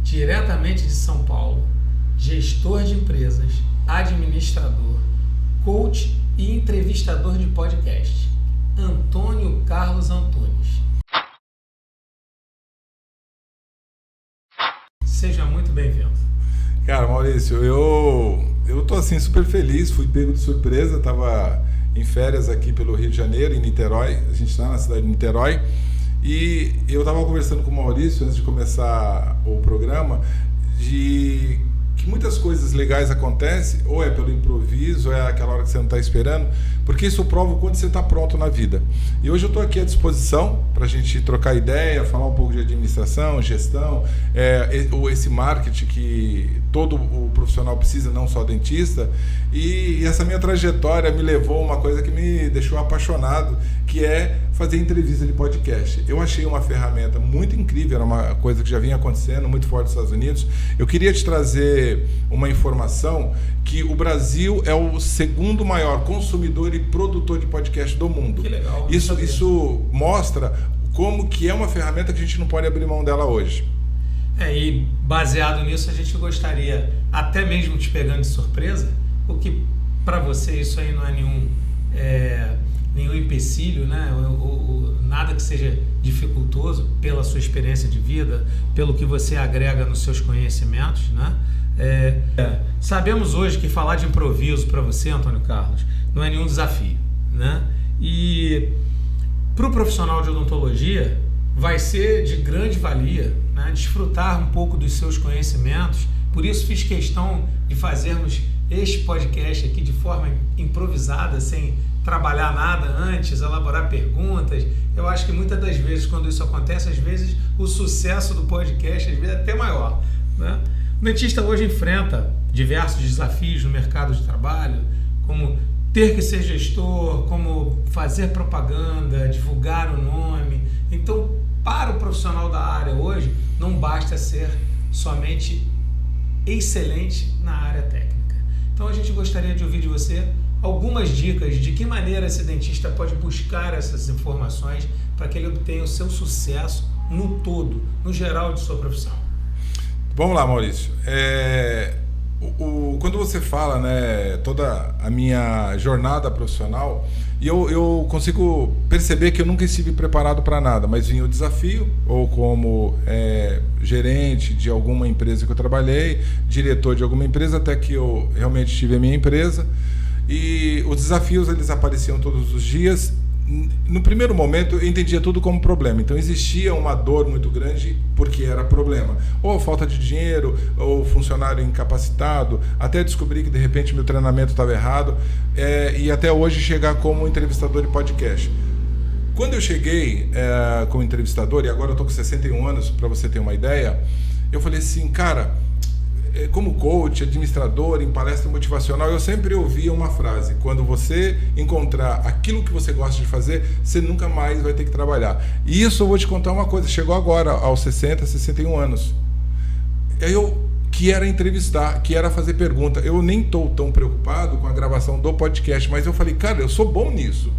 diretamente de São Paulo, gestor de empresas, administrador, coach e entrevistador de podcast, Antônio Carlos Antunes. Seja muito bem-vindo. Cara, Maurício, eu tô assim super feliz, fui pego de surpresa, tava em férias aqui pelo Rio de Janeiro, em Niterói, a gente está na cidade de Niterói, e eu tava conversando com o Maurício antes de começar o programa, de que muitas coisas legais acontecem, ou é pelo improviso, ou é aquela hora que você não está esperando, porque isso prova o quanto você está pronto na vida. E hoje eu estou aqui à disposição para a gente trocar ideia, falar um pouco de administração, gestão, esse marketing que todo o profissional precisa, não só dentista. E essa minha trajetória me levou a uma coisa que me deixou apaixonado, que é fazer entrevista de podcast. Eu achei uma ferramenta muito incrível, era uma coisa que já vinha acontecendo, muito forte nos Estados Unidos. Eu queria te trazer uma informação que o Brasil é o segundo maior consumidor e produtor de podcast do mundo. Que legal. Isso mostra como que é uma ferramenta que a gente não pode abrir mão dela hoje. E baseado nisso, a gente gostaria, até mesmo te pegando de surpresa, porque para você isso aí não é nenhum empecilho, né? Nada que seja dificultoso pela sua experiência de vida, pelo que você agrega nos seus conhecimentos, né? Sabemos hoje que falar de improviso para você, Antônio Carlos, não é nenhum desafio, né? E para o profissional de odontologia vai ser de grande valia, né, desfrutar um pouco dos seus conhecimentos. Por isso fiz questão de fazermos este podcast aqui de forma improvisada, sem trabalhar nada antes, elaborar perguntas. Eu acho que muitas das vezes, quando isso acontece, às vezes o sucesso do podcast às vezes é até maior, né? O dentista hoje enfrenta diversos desafios no mercado de trabalho, como ter que ser gestor, como fazer propaganda, divulgar o nome. Então, para o profissional da área hoje, não basta ser somente excelente na área técnica. Então, a gente gostaria de ouvir de você algumas dicas de que maneira esse dentista pode buscar essas informações para que ele obtenha o seu sucesso no todo, no geral de sua profissão. Vamos lá, Maurício. Quando você fala, né, toda a minha jornada profissional, eu consigo perceber que eu nunca estive preparado para nada, mas vinha o desafio, ou como gerente de alguma empresa que eu trabalhei, diretor de alguma empresa, até que eu realmente tive a minha empresa, e os desafios eles apareciam todos os dias. No primeiro momento eu entendia tudo como problema, então existia uma dor muito grande porque era problema, ou falta de dinheiro, ou funcionário incapacitado, até descobrir que de repente meu treinamento estava errado, e até hoje chegar como entrevistador de podcast. Quando eu cheguei como entrevistador, e agora eu estou com 61 anos, para você ter uma ideia, eu falei assim, cara, como coach, administrador, em palestra motivacional, eu sempre ouvia uma frase: quando você encontrar aquilo que você gosta de fazer, você nunca mais vai ter que trabalhar. E isso eu vou te contar uma coisa, chegou agora aos 60, 61 anos. Eu que era entrevistar, que era fazer pergunta. Eu nem estou tão preocupado com a gravação do podcast, mas eu falei, cara, eu sou bom nisso.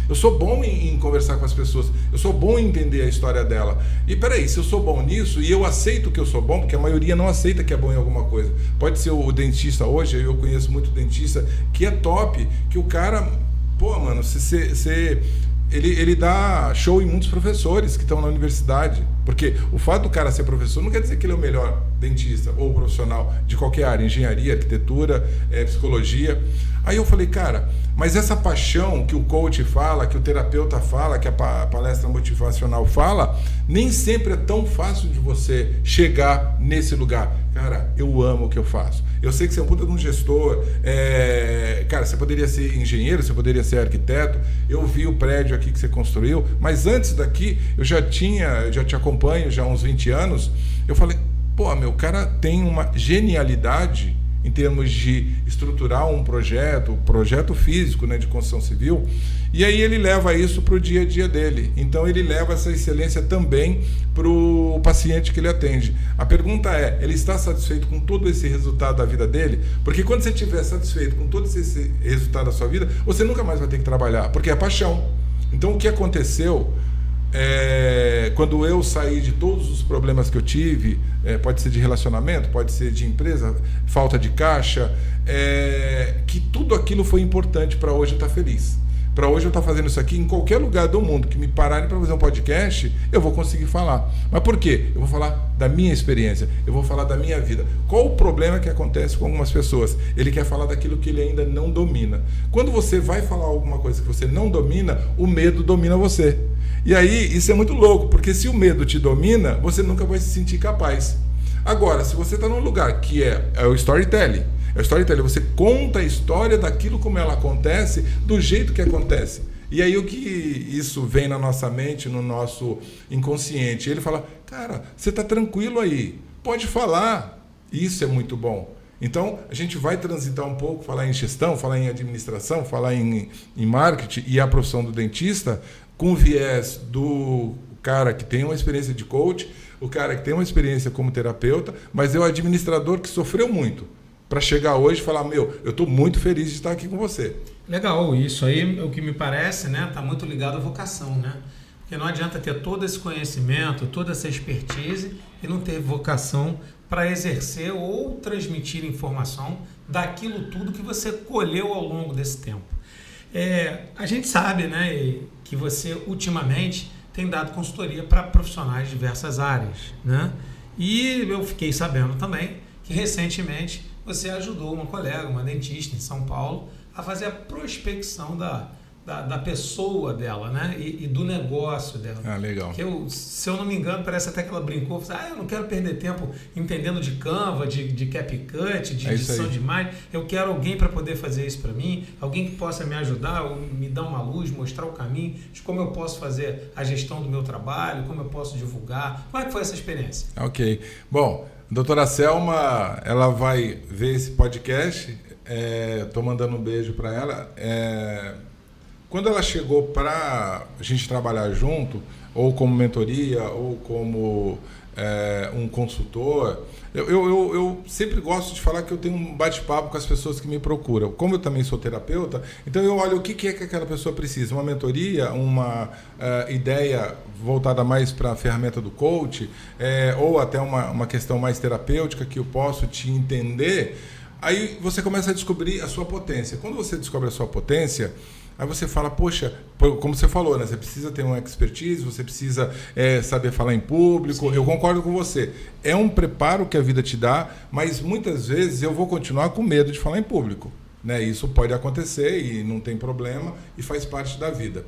Eu sou bom em conversar com as pessoas, eu sou bom em entender a história dela. E peraí, se eu sou bom nisso e eu aceito que eu sou bom, porque a maioria não aceita que é bom em alguma coisa. Pode ser o dentista hoje, eu conheço muito dentista que é top, que o cara, pô, mano, ele dá show em muitos professores que estão na universidade. Porque o fato do cara ser professor não quer dizer que ele é o melhor dentista ou profissional de qualquer área, engenharia, arquitetura, psicologia. Aí eu falei, cara, mas essa paixão que o coach fala, que o terapeuta fala, que a palestra motivacional fala, nem sempre é tão fácil de você chegar nesse lugar. Cara, eu amo o que eu faço. Eu sei que você é um puta de um gestor, cara, você poderia ser engenheiro, você poderia ser arquiteto, eu vi o prédio aqui que você construiu, mas antes daqui eu já te acompanho já há uns 20 anos, eu falei, pô, meu, cara tem uma genialidade em termos de estruturar um projeto físico, né, de construção civil, e aí ele leva isso para o dia a dia dele. Então ele leva essa excelência também para o paciente que ele atende. A pergunta é, ele está satisfeito com todo esse resultado da vida dele? Porque quando você estiver satisfeito com todo esse resultado da sua vida, você nunca mais vai ter que trabalhar, porque é paixão. Então o que aconteceu quando eu saí de todos os problemas que eu tive, pode ser de relacionamento, pode ser de empresa, falta de caixa, que tudo aquilo foi importante para hoje eu estar feliz. Para hoje eu estar fazendo isso aqui em qualquer lugar do mundo que me pararem para fazer um podcast, eu vou conseguir falar. Mas por quê? Eu vou falar da minha experiência, eu vou falar da minha vida. Qual o problema que acontece com algumas pessoas? Ele quer falar daquilo que ele ainda não domina. Quando você vai falar alguma coisa que você não domina, o medo domina você. E aí, isso é muito louco, porque se o medo te domina, você nunca vai se sentir capaz. Agora, se você está num lugar que é o storytelling, você conta a história daquilo como ela acontece, do jeito que acontece. E aí o que isso vem na nossa mente, no nosso inconsciente? Ele fala, cara, você está tranquilo aí, pode falar. Isso é muito bom. Então, a gente vai transitar um pouco, falar em gestão, falar em administração, falar em marketing e a profissão do dentista, com viés do cara que tem uma experiência de coach, o cara que tem uma experiência como terapeuta, mas é o administrador que sofreu muito para chegar hoje e falar, eu estou muito feliz de estar aqui com você. Legal, isso aí, o que me parece, né, está muito ligado à vocação, né? Porque não adianta ter todo esse conhecimento, toda essa expertise e não ter vocação para exercer ou transmitir informação daquilo tudo que você colheu ao longo desse tempo. A gente sabe, né, que você ultimamente tem dado consultoria para profissionais de diversas áreas, né? E eu fiquei sabendo também que recentemente você ajudou uma colega, uma dentista em São Paulo, a fazer a prospecção da pessoa dela, né? E do negócio dela. Ah, legal. Que se eu não me engano, parece até que ela brincou, eu não quero perder tempo entendendo de Canva, de CapCut, de edição de imagem. Eu quero alguém para poder fazer isso para mim, alguém que possa me ajudar, me dar uma luz, mostrar o caminho de como eu posso fazer a gestão do meu trabalho, como eu posso divulgar. Como é que foi essa experiência? Ok. Bom, a doutora Selma, ela vai ver esse podcast, estou mandando um beijo para ela. Quando ela chegou para a gente trabalhar junto, ou como mentoria, ou como um consultor, eu sempre gosto de falar que eu tenho um bate-papo com as pessoas que me procuram. Como eu também sou terapeuta, então eu olho o que é que aquela pessoa precisa. Uma mentoria, uma ideia voltada mais para a ferramenta do coach, ou até uma questão mais terapêutica que eu posso te entender. Aí você começa a descobrir a sua potência. Quando você descobre a sua potência, aí você fala, poxa, como você falou, né? Você precisa ter uma expertise, você precisa saber falar em público. Sim. Eu concordo com você. É um preparo que a vida te dá, mas muitas vezes eu vou continuar com medo de falar em público, né? Isso pode acontecer e não tem problema e faz parte da vida.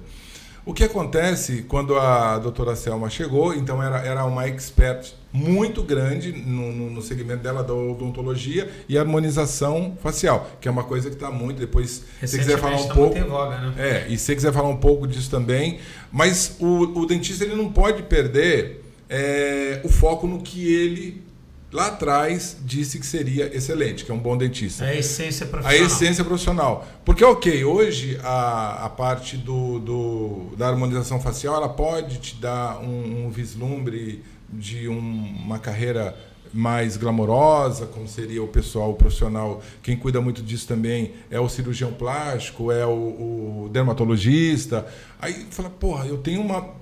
O que acontece quando a doutora Selma chegou, então era uma expert muito grande no segmento dela da odontologia e harmonização facial, que é uma coisa que está muito, depois se você quiser falar um pouco, muito em voga, né? E se você quiser falar um pouco disso também, mas o dentista ele não pode perder o foco no que ele lá atrás disse que seria excelente, que é um bom dentista. A essência profissional. A essência profissional. Porque, hoje a parte da harmonização facial, ela pode te dar um vislumbre de uma carreira mais glamourosa, como seria o profissional, quem cuida muito disso também é o cirurgião plástico, é o dermatologista. Aí fala, eu tenho uma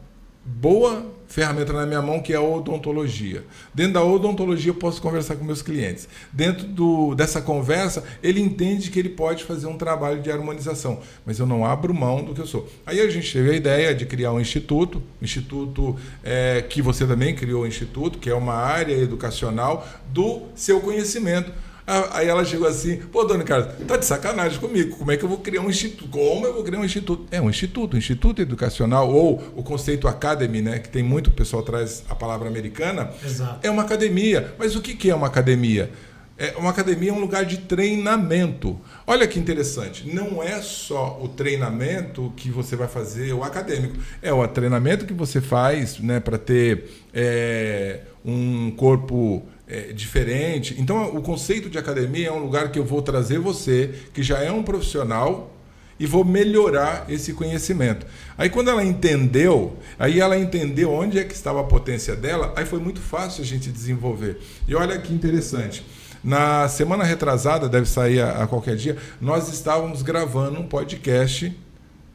boa ferramenta na minha mão que é a odontologia. Dentro da odontologia eu posso conversar com meus clientes. Dentro dessa conversa, ele entende que ele pode fazer um trabalho de harmonização, mas eu não abro mão do que eu sou. Aí a gente teve a ideia de criar um instituto que você também criou o instituto, que é uma área educacional do seu conhecimento. Aí ela chegou assim, dona Carla, tá de sacanagem comigo, como é que eu vou criar um instituto? Como eu vou criar um instituto? Um instituto educacional, ou o conceito academy, né, que tem muito, o pessoal traz a palavra americana. Exato. É uma academia. Mas o que é uma academia? Uma academia é um lugar de treinamento. Olha que interessante, não é só o treinamento que você vai fazer, o acadêmico, é o treinamento que você faz, né, para ter um corpo diferente. Então, o conceito de academia é um lugar que eu vou trazer você, que já é um profissional, e vou melhorar esse conhecimento. Aí, quando ela entendeu onde é que estava a potência dela, aí foi muito fácil a gente desenvolver. E olha que interessante. Na semana retrasada, deve sair a qualquer dia, nós estávamos gravando um podcast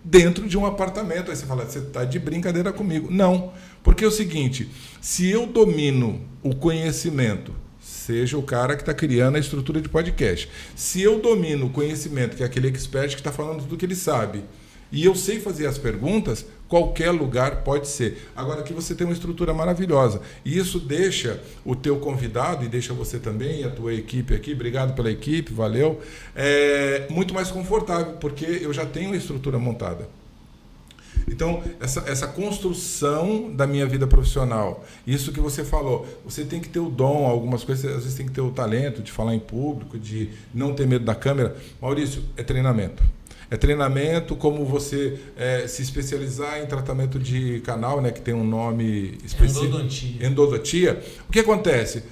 dentro de um apartamento. Aí você fala, você está de brincadeira comigo. Não, porque é o seguinte, se eu domino o conhecimento, seja o cara que está criando a estrutura de podcast, se eu domino o conhecimento, que é aquele expert que está falando tudo que ele sabe, e eu sei fazer as perguntas, qualquer lugar pode ser. Agora aqui você tem uma estrutura maravilhosa. E isso deixa o teu convidado, e deixa você também, e a tua equipe aqui, obrigado pela equipe, valeu, muito mais confortável, porque eu já tenho a estrutura montada. Então, essa construção da minha vida profissional, isso que você falou, você tem que ter o dom, algumas coisas, às vezes tem que ter o talento de falar em público, de não ter medo da câmera. Maurício, é treinamento. É treinamento, como você se especializar em tratamento de canal, né, que tem um nome específico. Endodontia. O que acontece?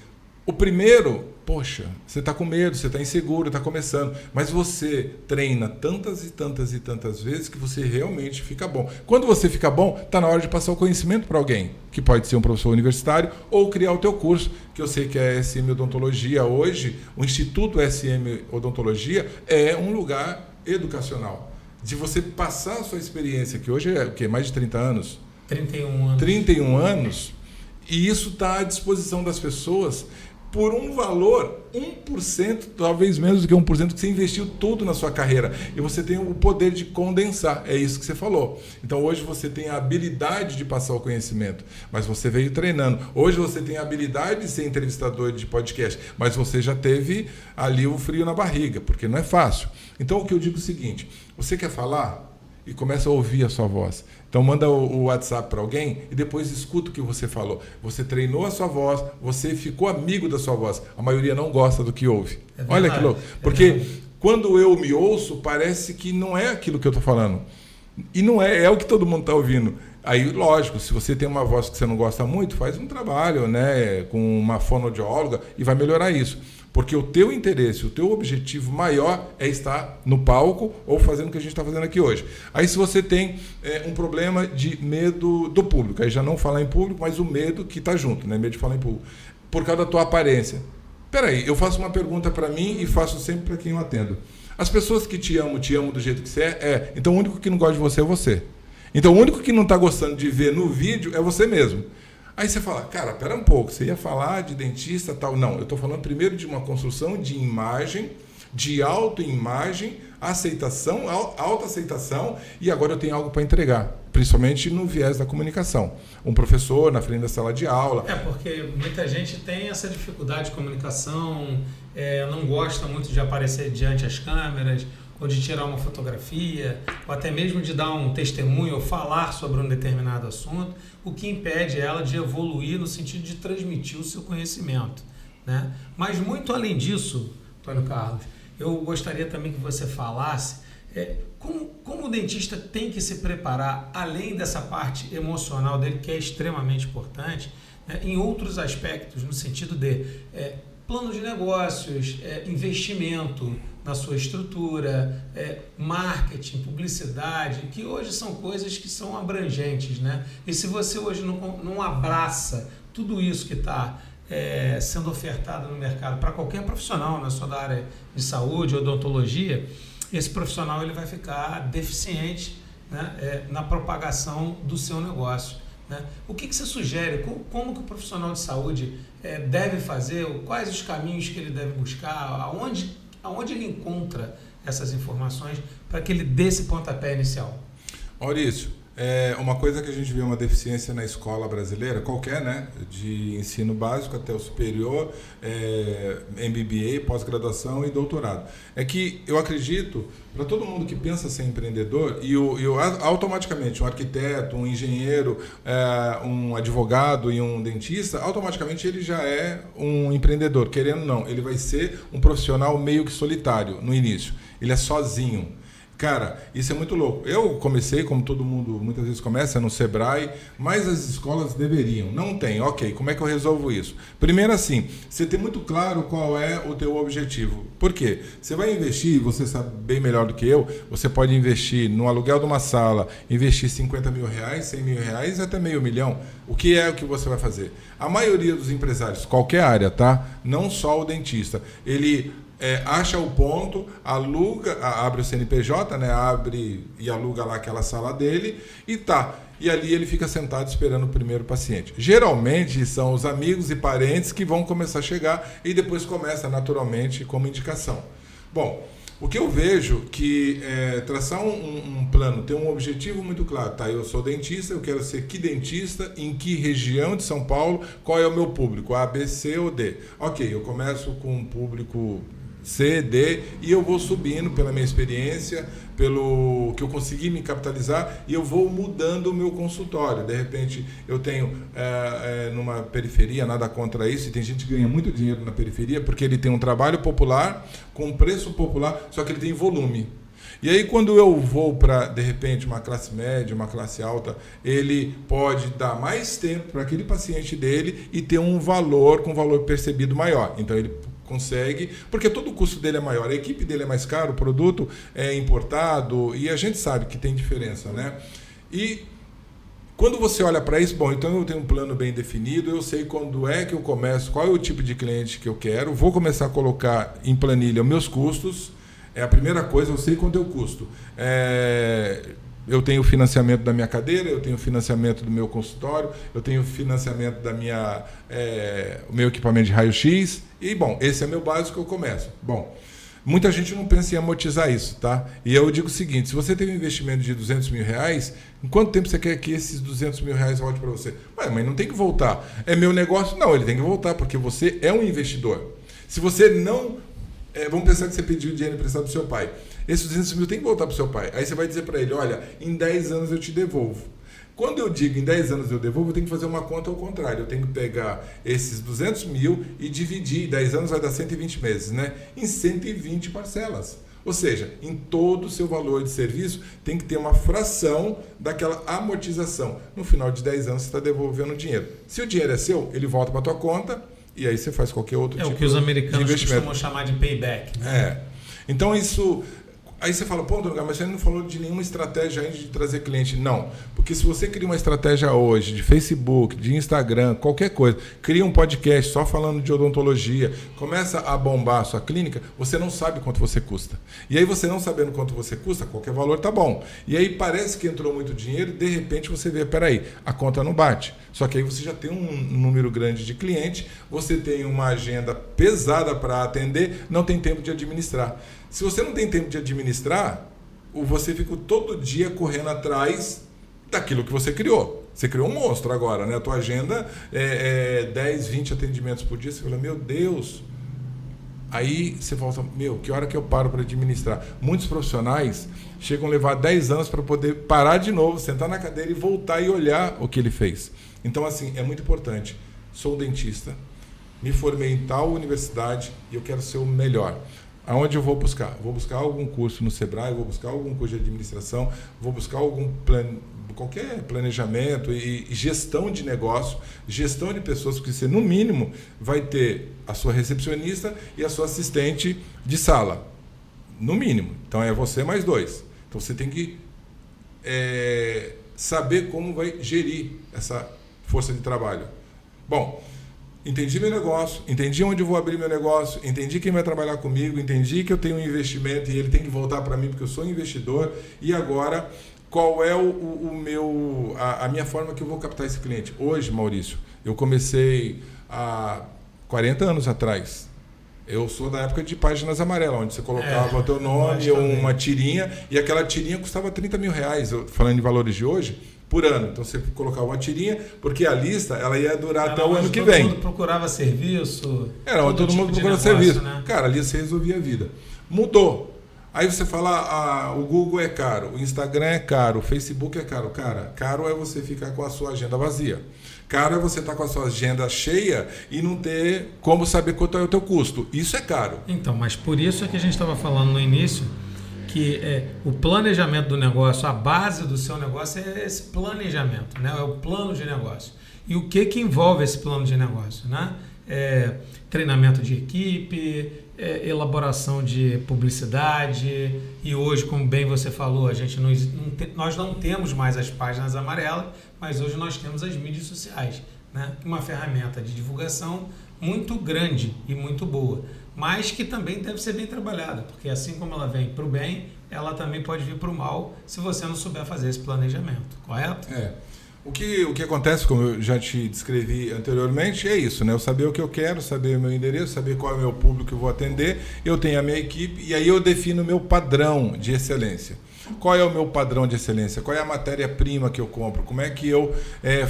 O primeiro, poxa, você está com medo, você está inseguro, está começando, mas você treina tantas e tantas e tantas vezes que você realmente fica bom. Quando você fica bom, está na hora de passar o conhecimento para alguém, que pode ser um professor universitário ou criar o teu curso, que eu sei que é SM Odontologia hoje, o Instituto SM Odontologia é um lugar educacional, de você passar a sua experiência, que hoje é o quê? Mais de 30 anos? 31 anos. 31 anos, e isso está à disposição das pessoas por um valor, 1%, talvez menos do que 1%, que você investiu tudo na sua carreira. E você tem o poder de condensar, é isso que você falou. Então hoje você tem a habilidade de passar o conhecimento, mas você veio treinando. Hoje você tem a habilidade de ser entrevistador de podcast, mas você já teve ali o frio na barriga, porque não é fácil. Então o que eu digo é o seguinte, você quer falar? E começa a ouvir a sua voz. Então manda o WhatsApp para alguém e depois escuta o que você falou. Você treinou a sua voz, você ficou amigo da sua voz. A maioria não gosta do que ouve. Olha que louco. Porque quando eu me ouço, parece que não é aquilo que eu estou falando. E não é o que todo mundo está ouvindo. Aí, lógico, se você tem uma voz que você não gosta muito, faz um trabalho, né, com uma fonoaudióloga e vai melhorar isso. Porque o teu interesse, o teu objetivo maior é estar no palco ou fazendo o que a gente está fazendo aqui hoje. Aí se você tem um problema de medo do público, aí já não falar em público, mas o medo que está junto, né? Medo de falar em público, por causa da tua aparência. Peraí, eu faço uma pergunta para mim e faço sempre para quem eu atendo. As pessoas que te amam do jeito que você é, então o único que não gosta de você é você. Então o único que não está gostando de ver no vídeo é você mesmo. Aí você fala, cara, pera um pouco, você ia falar de dentista tal. Não, eu estou falando primeiro de uma construção de imagem, de autoimagem, aceitação, autoaceitação, e agora eu tenho algo para entregar, principalmente no viés da comunicação. Um professor na frente da sala de aula. Porque muita gente tem essa dificuldade de comunicação, não gosta muito de aparecer diante das câmeras, ou de tirar uma fotografia, ou até mesmo de dar um testemunho ou falar sobre um determinado assunto, o que impede ela de evoluir no sentido de transmitir o seu conhecimento, né? Mas muito além disso, Antônio Carlos, eu gostaria também que você falasse como o dentista tem que se preparar, além dessa parte emocional dele, que é extremamente importante, né, em outros aspectos, no sentido de plano de negócios, investimento na sua estrutura, marketing, publicidade, que hoje são coisas que são abrangentes, né? E se você hoje não abraça tudo isso que está sendo ofertado no mercado para qualquer profissional, na sua área de saúde, odontologia, esse profissional ele vai ficar deficiente, né, na propagação do seu negócio, né? O que você sugere? Como que o profissional de saúde deve fazer? Quais os caminhos que ele deve buscar? Aonde ele encontra essas informações para que ele dê esse pontapé inicial? Maurício, uma coisa que a gente vê uma deficiência na escola brasileira, qualquer, né, de ensino básico até o superior, MBA, pós-graduação e doutorado, é que eu acredito, para todo mundo que pensa ser empreendedor, e automaticamente um arquiteto, um engenheiro, um advogado e um dentista, automaticamente ele já é um empreendedor, querendo ou não, ele vai ser um profissional meio que solitário no início, ele é sozinho. Cara, isso é muito louco. Eu comecei, como todo mundo muitas vezes começa, no Sebrae, mas as escolas deveriam. Não tem. Ok, como é que eu resolvo isso? Primeiro assim, você tem muito claro qual é o teu objetivo. Por quê? Você vai investir, você sabe bem melhor do que eu, você pode investir no aluguel de uma sala, investir 50 mil reais, 100 mil reais, até meio milhão. O que é o que você vai fazer? A maioria dos empresários, qualquer área, tá? Não só o dentista, ele acha o ponto, aluga, abre o CNPJ, né? Abre e aluga lá aquela sala dele e tá. E ali ele fica sentado esperando o primeiro paciente. Geralmente são os amigos e parentes que vão começar a chegar e depois começa naturalmente como indicação. Bom, o que eu vejo que traçar um plano, ter um objetivo muito claro, tá? Eu sou dentista, eu quero ser que dentista, em que região de São Paulo, qual é o meu público, A, B, C ou D. Ok, eu começo com um público C, D, e eu vou subindo pela minha experiência, pelo que eu consegui me capitalizar, e eu vou mudando o meu consultório. De repente, eu tenho numa periferia, nada contra isso, e tem gente que ganha muito dinheiro na periferia, porque ele tem um trabalho popular, com preço popular, só que ele tem volume. E aí, quando eu vou para, de repente, uma classe média, uma classe alta, ele pode dar mais tempo para aquele paciente dele e ter um valor, com valor percebido maior. Então, ele consegue, porque todo o custo dele é maior, a equipe dele é mais cara, o produto é importado, e a gente sabe que tem diferença, né? E quando você olha para isso, bom, então eu tenho um plano bem definido, eu sei quando é que eu começo, qual é o tipo de cliente que eu quero, vou começar a colocar em planilha os meus custos, é a primeira coisa, eu sei quanto eu custo. Eu tenho financiamento da minha cadeira, eu tenho financiamento do meu consultório, eu tenho financiamento da o meu equipamento de raio-x, e bom, esse é meu básico, eu começo. Bom, muita gente não pensa em amortizar isso, tá? E eu digo o seguinte, se você tem um investimento de R$200 mil, em quanto tempo você quer que esses R$200 mil voltem para você? Mas não tem que voltar. É meu negócio? Não, ele tem que voltar, porque você é um investidor. Se você não... vamos pensar que você pediu dinheiro emprestado do seu pai. Esses 200 mil tem que voltar para o seu pai. Aí você vai dizer para ele, olha, em 10 anos eu te devolvo. Quando eu digo em 10 anos eu devolvo, eu tenho que fazer uma conta ao contrário. Eu tenho que pegar esses 200 mil e dividir. 10 anos vai dar 120 meses, né? Em 120 parcelas. Ou seja, em todo o seu valor de serviço tem que ter uma fração daquela amortização. No final de 10 anos você está devolvendo o dinheiro. Se o dinheiro é seu, ele volta para a tua conta e aí você faz qualquer outro tipo de investimento. É o que os americanos costumam chamar de payback. Né? Então isso... Aí você fala, pô, mas você não falou de nenhuma estratégia ainda de trazer cliente. Não, porque se você cria uma estratégia hoje de Facebook, de Instagram, qualquer coisa, cria um podcast só falando de odontologia, começa a bombar a sua clínica, você não sabe quanto você custa. E aí você não sabendo quanto você custa, qualquer valor tá bom. E aí parece que entrou muito dinheiro, de repente você vê, peraí, a conta não bate. Só que aí você já tem um número grande de clientes, você tem uma agenda pesada para atender, não tem tempo de administrar. Se você não tem tempo de administrar, você fica todo dia correndo atrás daquilo que você criou. Você criou um monstro agora, né? A tua agenda é 10, 20 atendimentos por dia. Você fala, meu Deus. Aí você volta, que hora que eu paro para administrar? Muitos profissionais chegam a levar 10 anos para poder parar de novo, sentar na cadeira e voltar e olhar o que ele fez. Então, assim, é muito importante. Sou dentista, me formei em tal universidade e eu quero ser o melhor. Aonde eu vou buscar? Vou buscar algum curso no Sebrae, vou buscar algum curso de administração, vou buscar qualquer planejamento e gestão de negócio, gestão de pessoas, porque você, no mínimo, vai ter a sua recepcionista e a sua assistente de sala. No mínimo. Então, é você mais 2. Então, você tem que saber como vai gerir essa força de trabalho. Bom, entendi meu negócio, entendi onde eu vou abrir meu negócio, entendi quem vai trabalhar comigo, entendi que eu tenho um investimento e ele tem que voltar para mim porque eu sou investidor. E agora, qual é a minha forma que eu vou captar esse cliente? Hoje, Maurício, eu comecei há 40 anos atrás. Eu sou da época de páginas amarelas, onde você colocava o teu nome, uma tirinha, e aquela tirinha custava R$30 mil, falando em valores de hoje, por ano. Então você colocava uma tirinha, porque a lista ela ia durar até o ano que vem. Todo mundo procurava serviço. Todo mundo procurava serviço. Né? Cara, ali você resolvia a vida. Mudou. Aí você fala, o Google é caro, o Instagram é caro, o Facebook é caro. Cara, caro é você ficar com a sua agenda vazia. Caro é você estar com a sua agenda cheia e não ter como saber quanto é o teu custo. Isso é caro. Então, mas por isso é que a gente estava falando no início que o planejamento do negócio, a base do seu negócio é esse planejamento, né? É o plano de negócio. E o que envolve esse plano de negócio, né? Treinamento de equipe, elaboração de publicidade, e hoje, como bem você falou, nós não temos mais as páginas amarelas, mas hoje nós temos as mídias sociais, né? Uma ferramenta de divulgação muito grande e muito boa, mas que também deve ser bem trabalhada, porque assim como ela vem para o bem, ela também pode vir para o mal se você não souber fazer esse planejamento, correto? O que acontece, como eu já te descrevi anteriormente, é isso, né? Eu saber o que eu quero, saber o meu endereço, saber qual é o meu público que eu vou atender, eu tenho a minha equipe e aí eu defino o meu padrão de excelência. Qual é o meu padrão de excelência? Qual é a matéria-prima que eu compro? Como é que eu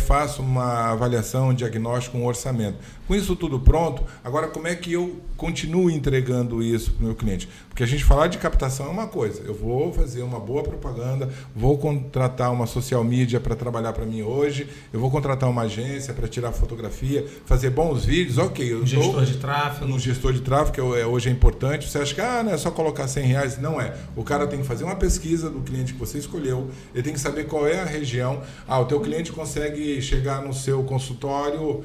faço uma avaliação, um diagnóstico, um orçamento? Com isso tudo pronto, agora como é que eu continuo entregando isso para o meu cliente? Porque a gente falar de captação é uma coisa. Eu vou fazer uma boa propaganda, vou contratar uma social media para trabalhar para mim hoje, eu vou contratar uma agência para tirar fotografia, fazer bons vídeos, ok. Um gestor de tráfego. Um gestor de tráfego, que hoje é importante. Você acha que não é só colocar R$100? Não é. O cara tem que fazer uma pesquisa do cliente que você escolheu, ele tem que saber qual é a região. O teu cliente consegue chegar no seu consultório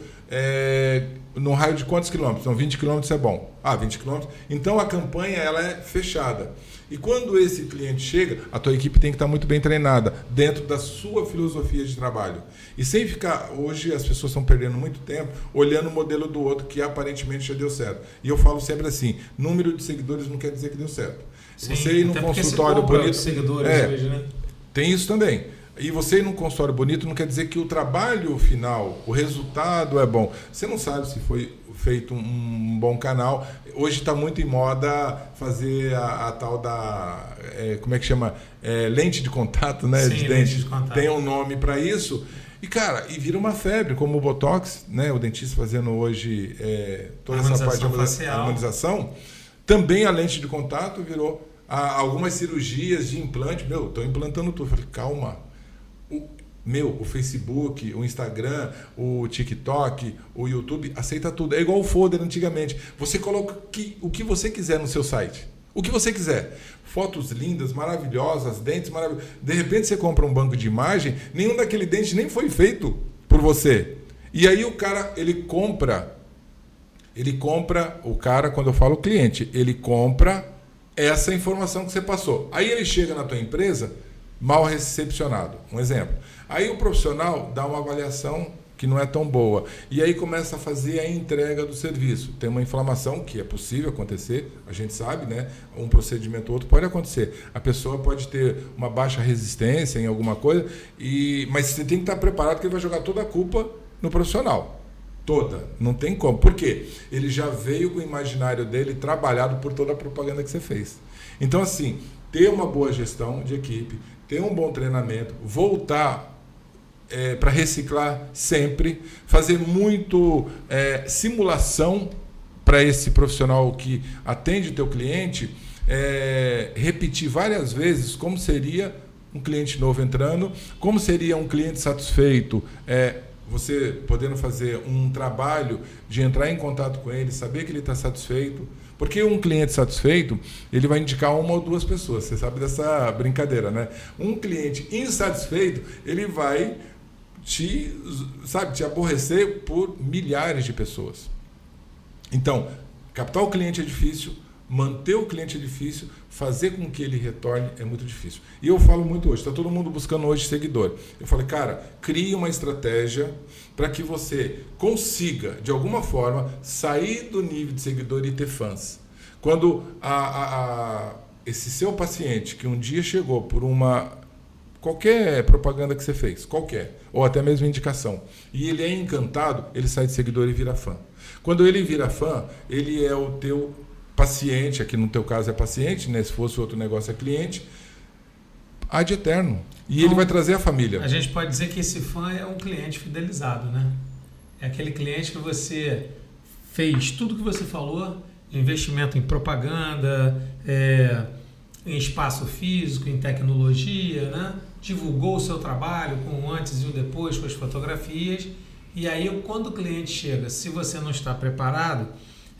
no raio de quantos quilômetros? Então 20 quilômetros é bom. 20 quilômetros. Então a campanha ela é fechada. E quando esse cliente chega, a tua equipe tem que estar muito bem treinada, dentro da sua filosofia de trabalho. E sem ficar, hoje as pessoas estão perdendo muito tempo olhando o modelo do outro que aparentemente já deu certo. E eu falo sempre assim, número de seguidores não quer dizer que deu certo. Sim, você ir num consultório bonito, seguidores hoje, né? Tem isso também. E você ir num consultório bonito não quer dizer que o trabalho final, o resultado é bom. Você não sabe se foi feito um bom canal. Hoje está muito em moda fazer a tal da... como é que chama? Lente de contato, né? Sim, lente de contato. Tem um nome para isso. E, cara, vira uma febre, como o Botox, né? O dentista fazendo hoje toda essa parte de harmonização. Também a lente de contato virou algumas cirurgias de implante. Estou implantando tudo. Falei, calma. O Facebook, o Instagram, o TikTok, o YouTube, aceita tudo. É igual o folder antigamente. Você coloca o que você quiser no seu site. O que você quiser. Fotos lindas, maravilhosas, dentes maravilhosos. De repente você compra um banco de imagem, nenhum daquele dente nem foi feito por você. E aí o cara, ele compra, o cara, quando eu falo cliente, ele compra essa informação que você passou. Aí ele chega na tua empresa mal recepcionado. Um exemplo. Aí o profissional dá uma avaliação que não é tão boa. E aí começa a fazer a entrega do serviço. Tem uma inflamação que é possível acontecer, a gente sabe, né? Um procedimento ou outro pode acontecer. A pessoa pode ter uma baixa resistência em alguma coisa, mas você tem que estar preparado que ele vai jogar toda a culpa no profissional. Toda. Não tem como. Por quê? Ele já veio com o imaginário dele trabalhado por toda a propaganda que você fez. Então, assim, ter uma boa gestão de equipe, ter um bom treinamento, voltar para reciclar sempre, fazer muito simulação para esse profissional que atende o teu cliente, repetir várias vezes como seria um cliente novo entrando, como seria um cliente satisfeito, você podendo fazer um trabalho de entrar em contato com ele, saber que ele está satisfeito, porque um cliente satisfeito, ele vai indicar uma ou duas pessoas, você sabe dessa brincadeira, né? Um cliente insatisfeito, ele vai te aborrecer por milhares de pessoas. Então, captar o cliente é difícil, manter o cliente é difícil, fazer com que ele retorne é muito difícil. E eu falo muito hoje, está todo mundo buscando hoje seguidor. Eu falei, cara, crie uma estratégia para que você consiga, de alguma forma, sair do nível de seguidor e ter fãs. Quando esse seu paciente que um dia chegou por qualquer propaganda que você fez, ou até mesmo indicação, e ele é encantado, ele sai de seguidor e vira fã. Quando ele vira fã, ele é o teu paciente, aqui no teu caso é paciente, né? Se fosse outro negócio é cliente, ad eterno. E então, ele vai trazer a família. A gente pode dizer que esse fã é um cliente fidelizado, né? É aquele cliente que você fez tudo que você falou, investimento em propaganda, em espaço físico, em tecnologia, né? Divulgou o seu trabalho com o antes e o depois, com as fotografias. E aí, quando o cliente chega, se você não está preparado,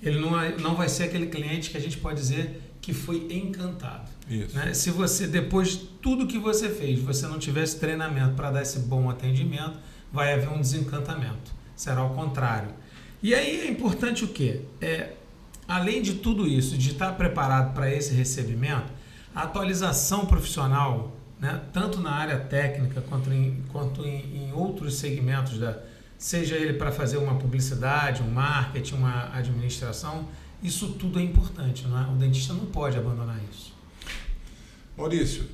ele não vai ser aquele cliente que a gente pode dizer que foi encantado. Isso. Né? Se você, depois de tudo que você fez, você não tivesse treinamento para dar esse bom atendimento, vai haver um desencantamento. Será o contrário. E aí é importante o quê? Além de tudo isso, de estar preparado para esse recebimento, a atualização profissional, né? Tanto na área técnica quanto em outros segmentos seja ele para fazer uma publicidade, um marketing, uma administração, isso tudo é importante, não é? O dentista não pode abandonar isso. Maurício,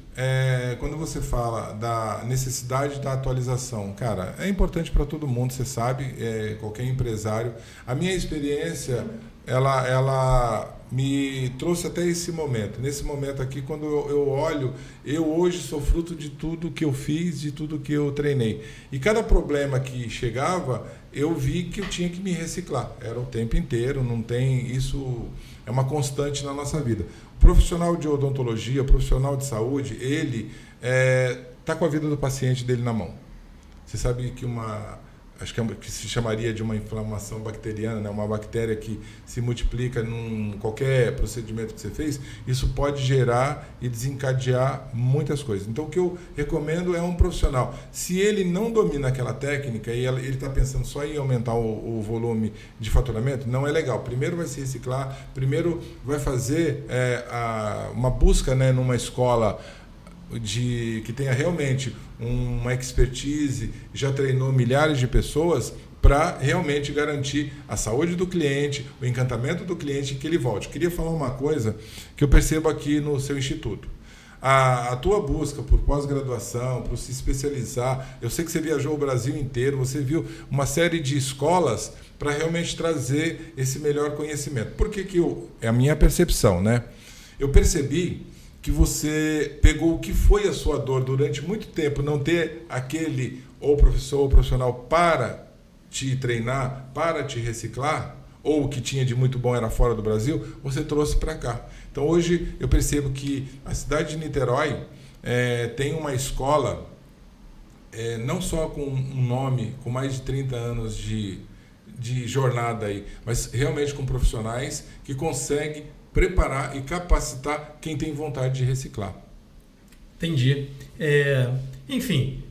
quando você fala da necessidade da atualização, cara, é importante para todo mundo, você sabe, qualquer empresário. A minha experiência, ela me trouxe até esse momento. Nesse momento aqui, quando eu olho, eu hoje sou fruto de tudo que eu fiz, de tudo que eu treinei. E cada problema que chegava, eu vi que eu tinha que me reciclar. Era o tempo inteiro, não tem... Isso é uma constante na nossa vida. O profissional de odontologia, o profissional de saúde, ele está com a vida do paciente dele na mão. Você sabe que acho que se chamaria de uma inflamação bacteriana, né? Uma bactéria que se multiplica em qualquer procedimento que você fez, isso pode gerar e desencadear muitas coisas. Então, o que eu recomendo é um profissional. Se ele não domina aquela técnica e ele está pensando só em aumentar o volume de faturamento, não é legal. Primeiro vai se reciclar, primeiro vai fazer uma busca, né, numa escola que tenha realmente uma expertise, já treinou milhares de pessoas para realmente garantir a saúde do cliente, o encantamento do cliente e que ele volte. Eu queria falar uma coisa que eu percebo aqui no seu instituto. A tua busca por pós-graduação, por se especializar, eu sei que você viajou o Brasil inteiro, você viu uma série de escolas para realmente trazer esse melhor conhecimento. Por que é a minha percepção, né? Eu percebi que você pegou o que foi a sua dor durante muito tempo, não ter aquele ou professor ou profissional para te treinar, para te reciclar, ou o que tinha de muito bom era fora do Brasil, você trouxe para cá. Então hoje eu percebo que a cidade de Niterói tem uma escola, não só com um nome, com mais de 30 anos de jornada aí, mas realmente com profissionais que conseguem preparar e capacitar quem tem vontade de reciclar. Entendi. Enfim,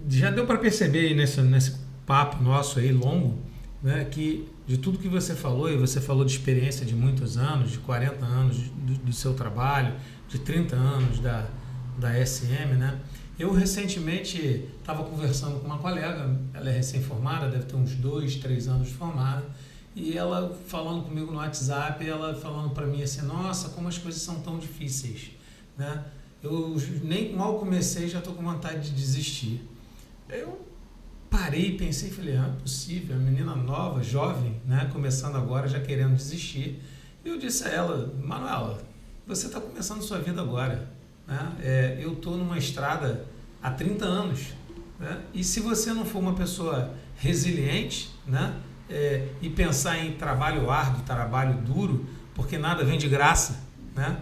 já deu para perceber aí nesse papo nosso aí longo, né, que de tudo que você falou, e você falou de experiência de muitos anos, de 40 anos do seu trabalho, de 30 anos da SM, né? Eu recentemente estava conversando com uma colega, ela é recém-formada, deve ter uns 2, 3 anos de formada, e ela falando comigo no WhatsApp, ela falando para mim assim, nossa, como as coisas são tão difíceis, né? Eu nem mal comecei, já estou com vontade de desistir. Eu parei, pensei, falei, não é possível, a menina nova, jovem, né, começando agora, já querendo desistir. E eu disse a ela, Manuela, você está começando sua vida agora, né? Eu estou numa estrada há 30 anos, né? E se você não for uma pessoa resiliente, né, e pensar em trabalho árduo, trabalho duro, porque nada vem de graça, né?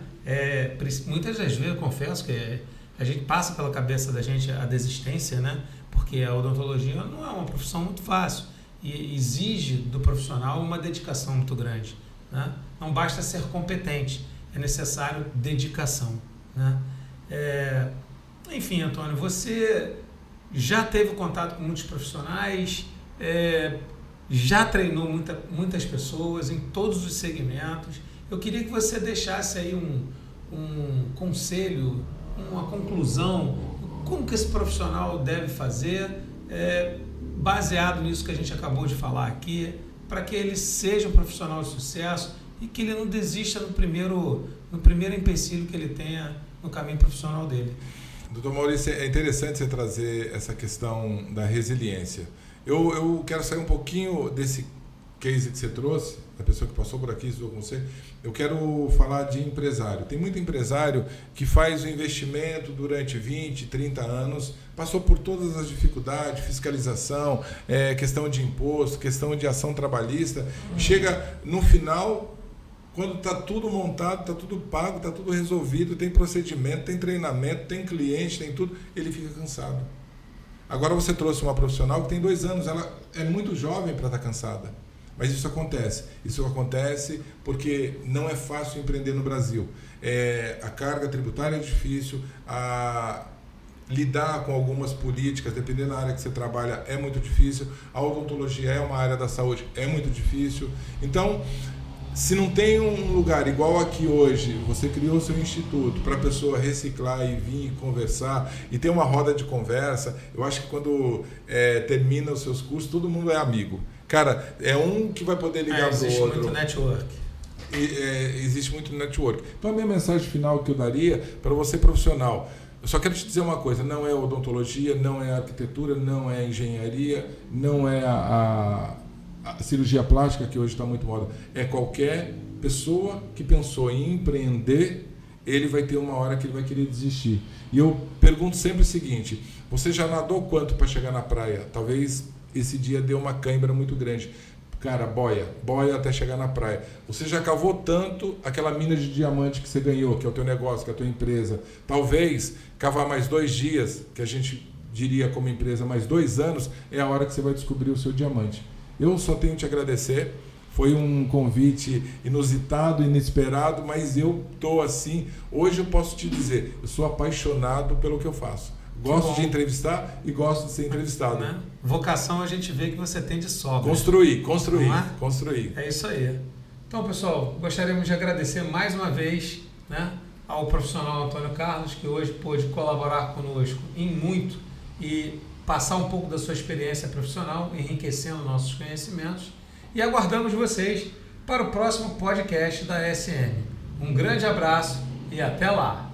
Muitas das vezes eu confesso que a gente passa pela cabeça da gente a desistência, né? Porque a odontologia não é uma profissão muito fácil e exige do profissional uma dedicação muito grande, né? Não basta ser competente, é necessário dedicação, né? Enfim, Antônio, você já teve contato com muitos profissionais, já treinou muitas pessoas em todos os segmentos. Eu queria que você deixasse aí um conselho, uma conclusão, como que esse profissional deve fazer, baseado nisso que a gente acabou de falar aqui, para que ele seja um profissional de sucesso e que ele não desista no primeiro empecilho que ele tenha no caminho profissional dele. Doutor Maurício, é interessante você trazer essa questão da resiliência. Eu quero sair um pouquinho desse case que você trouxe, da pessoa que passou por aqui, estudou com você. Eu quero falar de empresário. Tem muito empresário que faz o investimento durante 20, 30 anos, passou por todas as dificuldades, fiscalização, questão de imposto, questão de ação trabalhista. Chega no final, quando está tudo montado, está tudo pago, está tudo resolvido, tem procedimento, tem treinamento, tem cliente, tem tudo, ele fica cansado. Agora você trouxe uma profissional que tem 2 anos, ela é muito jovem para estar cansada. Mas isso acontece. Isso acontece porque não é fácil empreender no Brasil. A carga tributária é difícil, lidar com algumas políticas, dependendo da área que você trabalha, é muito difícil. A odontologia é uma área da saúde, é muito difícil. Então, Se não tem um lugar igual aqui hoje, você criou o seu instituto para a pessoa reciclar e vir conversar e ter uma roda de conversa, eu acho que quando termina os seus cursos, todo mundo é amigo. Cara, é um que vai poder ligar para o outro. Existe muito network. Existe muito network. Então a minha mensagem final que eu daria para você profissional, eu só quero te dizer uma coisa, não é odontologia, não é arquitetura, não é engenharia, não é a cirurgia plástica, que hoje está muito moda, é qualquer pessoa que pensou em empreender, ele vai ter uma hora que ele vai querer desistir. E eu pergunto sempre o seguinte, você já nadou quanto para chegar na praia? Talvez esse dia deu uma cãibra muito grande. Cara, boia até chegar na praia. Você já cavou tanto aquela mina de diamante que você ganhou, que é o teu negócio, que é a tua empresa. Talvez cavar mais 2 dias, que a gente diria como empresa, mais 2 anos, é a hora que você vai descobrir o seu diamante. Eu só tenho que te agradecer, foi um convite inusitado, inesperado, mas eu estou assim, hoje eu posso te dizer, eu sou apaixonado pelo que eu faço. Gosto de entrevistar e gosto de ser entrevistado. Né? Vocação a gente vê que você tem de sobra. Construir. É isso aí. Então, pessoal, gostaríamos de agradecer mais uma vez, né, ao profissional Antônio Carlos, que hoje pôde colaborar conosco em muito e passar um pouco da sua experiência profissional, enriquecendo nossos conhecimentos. E aguardamos vocês para o próximo podcast da SM. Um grande abraço e até lá!